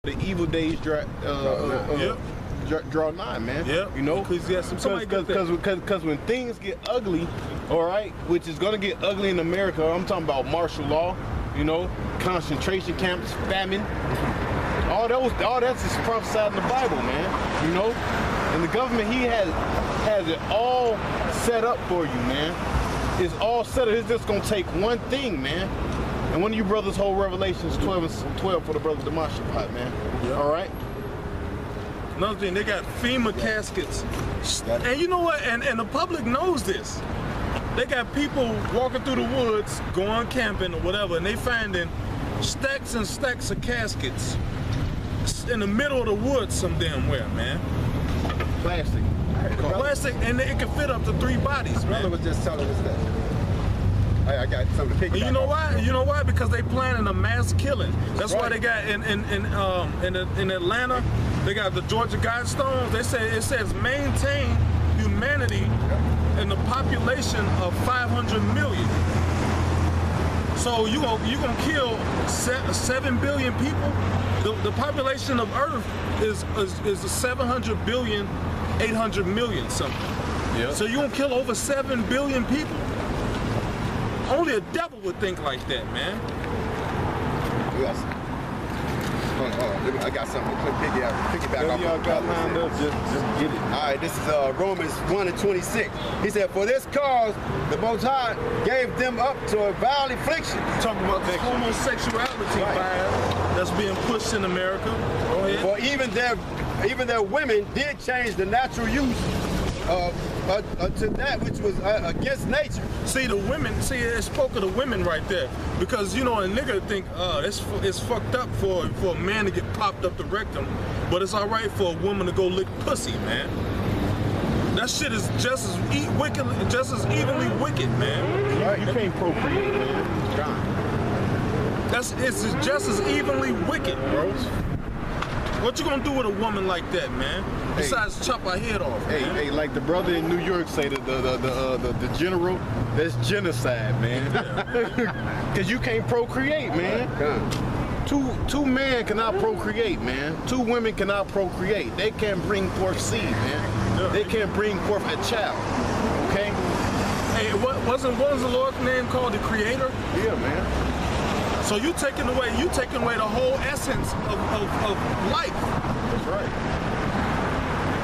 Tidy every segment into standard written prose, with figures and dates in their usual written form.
the evil days draw nigh, man. Yeah, you know, because when things get ugly, all right, which is gonna get ugly in America. I'm talking about martial law, you know, concentration camps, famine. All that's is prophesied in the Bible, man. You know, and the government has it all set up for you, man. It's all set up. It's just gonna take one thing, man. And one of you brothers hold Revelations 12 for the brothers of Shaphat, man. Yeah. All right. Another thing, they got FEMA caskets, and you know what? And the public knows this. They got people walking through the woods, going camping or whatever, and they finding stacks and stacks of caskets in the middle of the woods, some damn where, man. Plastic, and it can fit up to 3 bodies, man. Brother was just telling us that. I got something to pick. You know why? You know why? Because they planning a mass killing. That's why they got in Atlanta, they got the Georgia Guidestones. They say it says maintain humanity in the population of 500 million. So you gonna kill 7 billion people? The population of Earth is 700 billion, 800 million something. Yeah. So you gonna kill over 7 billion people? Only a devil would think like that, man. Yes. I got something to piggyback off. Y'all got lined up, just get it. All right, this is Romans 1:26. He said, "For this cause the Most High gave them up to a vile affliction." Talking about the homosexuality vibe that's being pushed in America. Go ahead. For even their women did change the natural use to that which was against nature. See the women, it spoke of the women right there, because you know a nigga think, it's fucked up for a man to get popped up the rectum, but it's all right for a woman to go lick pussy, man. That shit is just as evenly wicked, man. Right, you can't procreate, man. It's just as evenly wicked, bro. What you gonna do with a woman like that, man? Besides chop her head off, man. Hey, like the brother in New York say, the general, that's genocide, man. Cause you can't procreate, man. Two men cannot procreate, man. 2 women cannot procreate. They can't bring forth seed, man. They can't bring forth a child. Okay. Hey, wasn't the Lord's name called the Creator? Yeah, man. So you taking away the whole essence of life. That's right.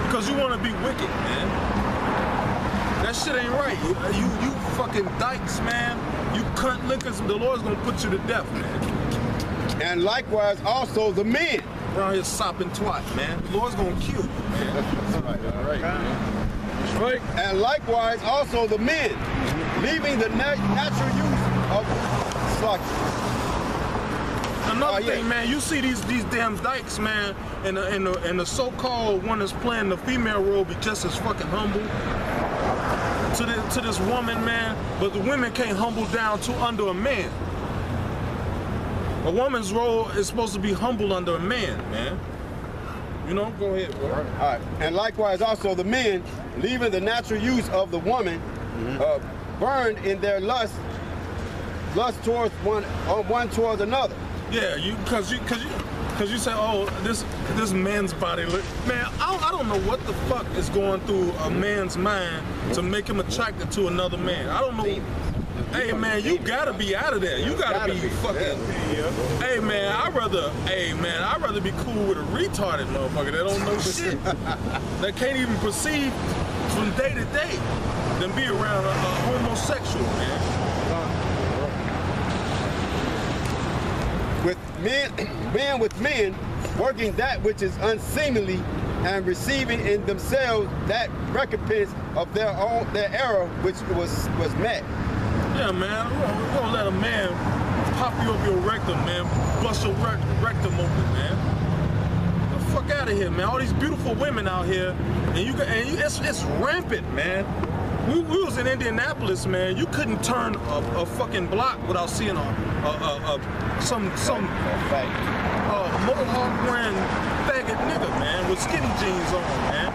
Because you want to be wicked, man. That shit ain't right. You fucking dykes, man. You cunt lickers. The Lord's gonna put you to death, man. And likewise also the men. Around here sopping twat, man. The Lord's gonna kill you, man. That's right. All right, man. That's right. And likewise also the men, leaving the natural use of slaughter. Another thing, man, you see these damn dykes, man, and the so-called one that's playing the female role be just as fucking humble to this woman, man, but the women can't humble down to under a man. A woman's role is supposed to be humble under a man, man. You know, go ahead, bro. All right. And likewise also the men, leaving the natural use of the woman, burned in their lust towards one towards another. Yeah, cause you say, oh, this man's body look, man. I don't know what the fuck is going through a man's mind to make him attracted to another man. I don't know. Hey man, you gotta be out of there. You gotta be fucking. Hey man, I'd rather be cool with a retarded motherfucker that don't know shit, that can't even perceive from day to day, than be around a homosexual, man. With men with men, working that which is unseemly, and receiving in themselves that recompense of their error which was met. Yeah, man, we're gonna let a man pop you up your rectum, man, bust your rectum open, man. Get the fuck out of here, man. All these beautiful women out here, and it's rampant, man. We was in Indianapolis, man. You couldn't turn a fucking block without seeing some mohawk wearing faggot nigga, man, with skinny jeans on, man.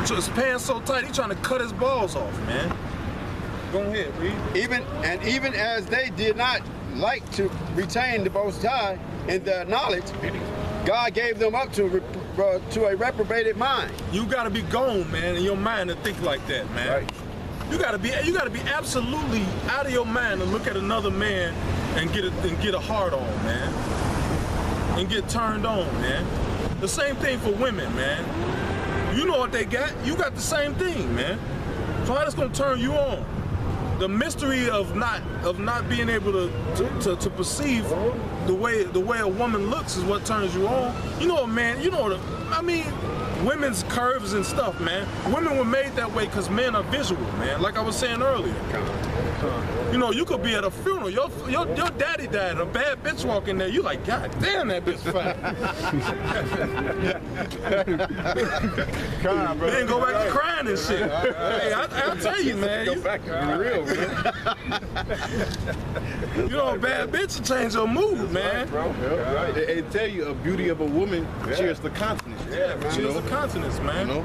So his pants so tight, he trying to cut his balls off, man. Go ahead, read. Even as they did not like to retain the Most High in their knowledge, God gave them up to a reprobated mind. You gotta be gone, man, in your mind to think like that, man. Right. You gotta be absolutely out of your mind to look at another man and get a hard on, man. And get turned on, man. The same thing for women, man. You know what they got? You got the same thing, man. So how that's gonna turn you on? The mystery of not being able to perceive the way a woman looks is what turns you on. You know, man. You know, I mean, women's curves and stuff, man. Women were made that way because men are visual, man. Like I was saying earlier. You know, you could be at a funeral. Your daddy died. A bad bitch walk in there. You like, God damn, that bitch fine. Then go back to crying and shit. Hey, I'll tell you, man. Go back to be real, man. You know, a bad bitch will change your mood, man. Right. They tell you a beauty of a woman cheers the continence. Yeah, cheers the continence, man. You know?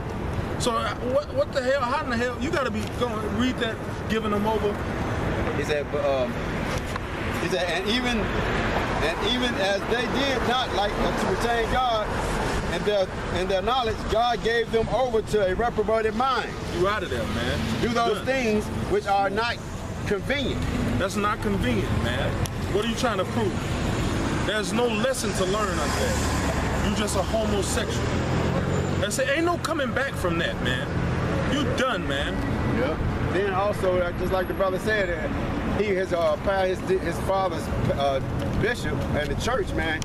So what the hell? How in the hell? You got to be going to read that, giving them over. He said, and even as they did not like to retain God and their knowledge, God gave them over to a reprobated mind. You out of there, man. Do those things which are not convenient. That's not convenient, man. What are you trying to prove? There's no lesson to learn on that. You just a homosexual. That's it. Ain't no coming back from that, man. You done, man. Yeah. Then also, just like the brother said, his father's bishop and the church, man,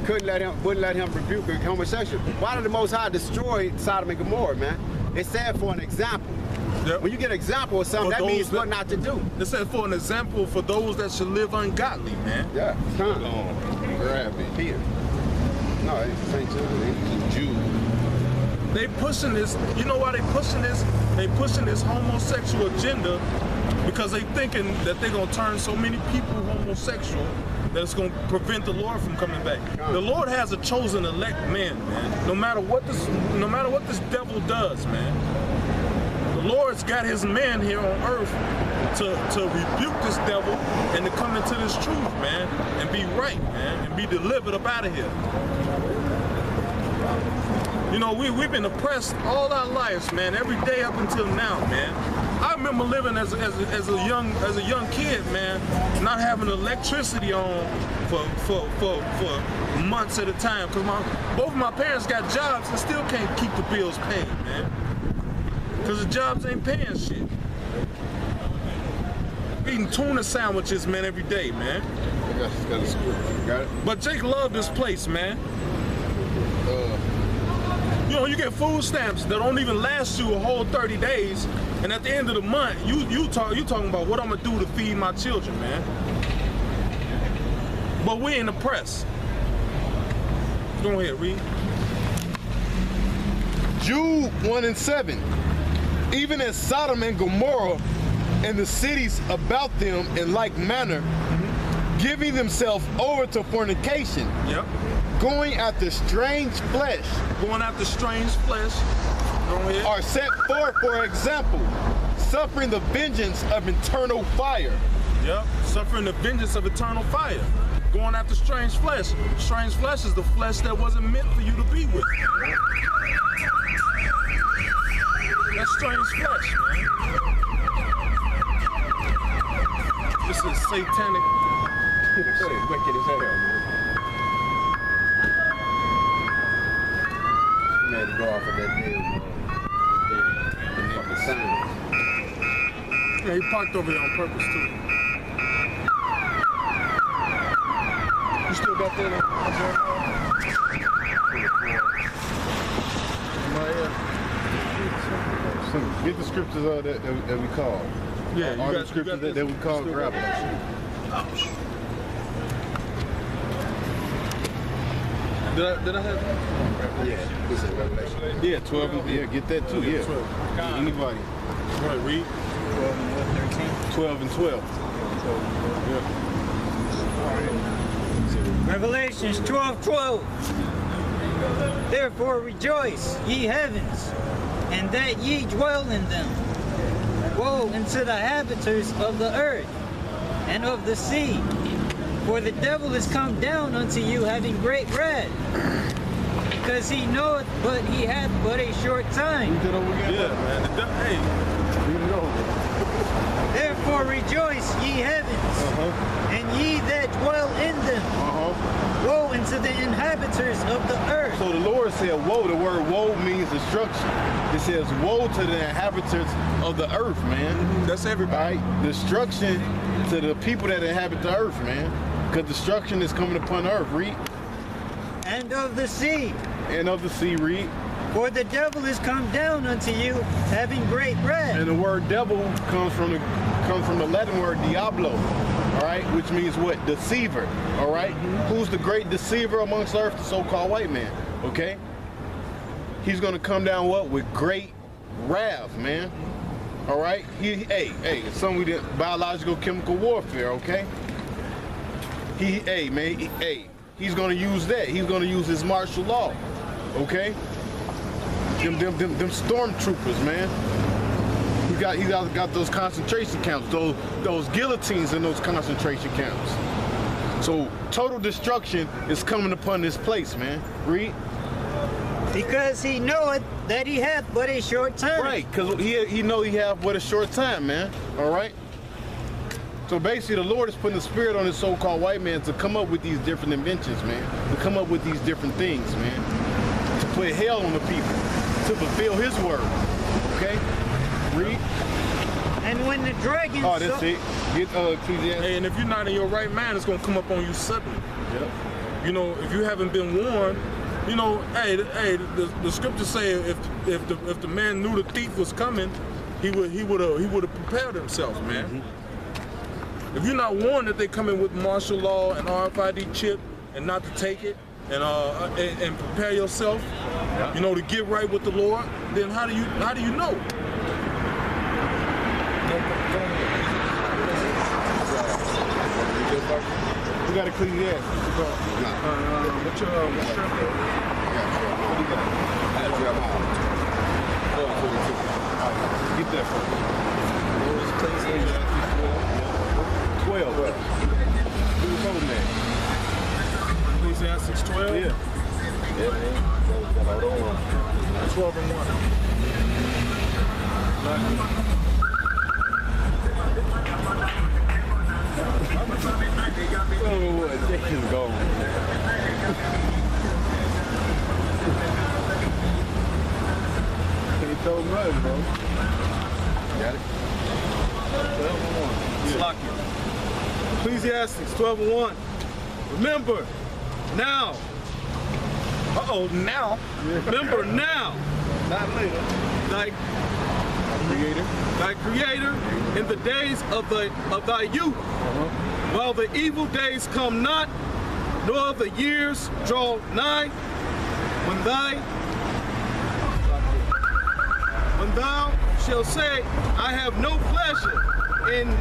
wouldn't let him rebuke a homosexual. Why did the Most High destroy Sodom and Gomorrah, man? It said for an example. Yep. When you get an example of something, that means what not to do. It said for an example for those that should live ungodly, man. Yeah. Grab it. Peter. No, it's St. Jude. They pushing this. You know why they pushing this? They pushing this homosexual agenda because they thinking that they're gonna turn so many people homosexual that it's gonna prevent the Lord from coming back. The Lord has a chosen elect man, man. No matter what this devil does, man. The Lord's got his man here on earth to rebuke this devil and to come into this truth, man, and be right, man, and be delivered up out of here. You know, we've been oppressed all our lives, man, every day up until now, man. I remember living as a young kid, man, not having electricity on for months at a time, because both of my parents got jobs and still can't keep the bills paid, man. Because the jobs ain't paying shit. Eating tuna sandwiches, man, every day, man. Got it? But Jake loved this place, man. You know, you get food stamps that don't even last you a whole 30 days, and at the end of the month, you talking about what I'm gonna do to feed my children, man. But we in the press. Go ahead, read. Jude 1:7. Even as Sodom and Gomorrah and the cities about them in like manner, giving themselves over to fornication, Yep. going after strange flesh, Going after strange flesh. Go ahead. are set forth for example, suffering the vengeance of eternal fire. Yep. Suffering the vengeance of eternal fire. Going after strange flesh. Strange flesh is the flesh that wasn't meant for you to be with. That's strange flesh, man. This is satanic. Wicked as hell, man. You made to go off of that damn fucking sign. Yeah, he parked over there on purpose, too. You still got that Get the scriptures that we call. Yeah, All the scriptures that we call, grab them. Did I have that? Yeah, this is Revelation. Yeah, 12. Yeah, get that too. Yeah. 12. Anybody. Right, read. 12 and 12. Revelations 12:12. Therefore rejoice, ye heavens, and that ye dwell in them. Woe unto the habitants of the earth and of the sea, For the devil is come down unto you having great wrath, because he knoweth, but he hath but a short time. Yeah, man. Hey, Therefore rejoice, ye heavens, and ye that dwell in them. Woe unto the inhabitants of the earth. So the Lord said woe. The word woe means destruction. It says woe to the inhabitants of the earth, man. that's everybody. Right? Destruction to the people that inhabit the earth, man. Because destruction is coming upon the earth, read. And of the sea. And of the sea, read. For the devil is come down unto you having great wrath. And the word devil comes from the Latin word diablo, all right, which means what? Deceiver, all right? Who's the great deceiver amongst earth? The so-called white man, okay? He's gonna come down what? With great wrath, man. All right? It's something we did, biological chemical warfare, okay? He's gonna use that. He's gonna use his martial law, okay? Them stormtroopers, man. He got those concentration camps, those guillotines in those concentration camps. So total destruction is coming upon this place, man. Read. Because he knoweth that he hath but a short time. Right, because he know he have but a short time, man. All right. So basically, the Lord is putting the spirit on this so-called white man to come up with these different inventions, man. To come up with these different things, man. To put hell on the people. To fulfill his word. Okay? Read. And when the dragon Oh, that's it. Get Ecclesiastes. Hey, and if you're not in your right mind, it's gonna come up on you suddenly. Yep. You know, if you haven't been warned, you know, the scriptures say if the man knew the thief was coming, he would have prepared himself, man. If you're not warned that they're coming with martial law and RFID chip and not to take it and prepare yourself, you know, to get right with the Lord, then how do you know? We got Ecclesiastes. What's your What do you got? Get that from me. 12. Who's holding that? Ecclesiastes 12? Yeah. 12 and 1. Oh, Jake is gone. Can't throw much, bro. Got it? 12 and 1. Lock it. Ecclesiastes 12 and 1. Remember now. Now? Remember now. Not later. Thy creator in the days of thy youth, while the evil days come not, nor the years draw nigh, when thou shalt say, I have no pleasure in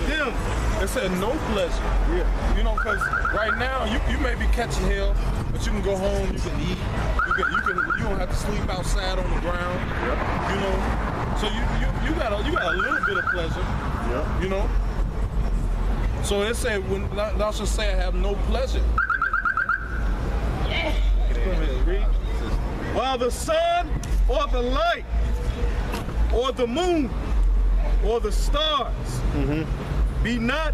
them. It said no pleasure. Yeah. You know, because right now you may be catching hell, but you can go home, you can eat, you don't have to sleep outside on the ground. Yep. You know, so you got a little bit of pleasure. Yep. You know. So it said when thou shalt say I have no pleasure. Yeah. Go ahead, read. While the sun or the light or the moon or the stars be not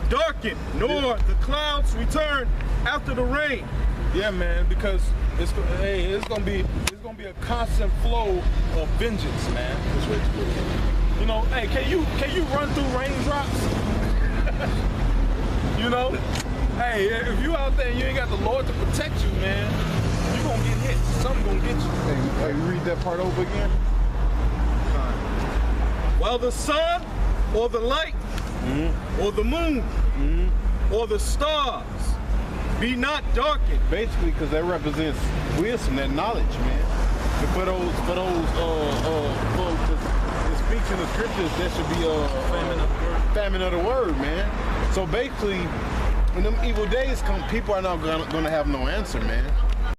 darkened, nor the clouds return after the rain. Yeah, man, because it's gonna be a constant flow of vengeance, man. You know, hey, can you run through raindrops? You know, hey, if you out there and you ain't got the Lord to protect you, man, you gonna get hit. Something gonna get you. Hey, read that part over again. While the sun or the light or the moon or the stars be not darkened. Basically, because that represents wisdom, that knowledge, man. And for those folks that speaks in the scriptures, that should be famine of the word, man. So basically, when them evil days come, people are not gonna have no answer, man.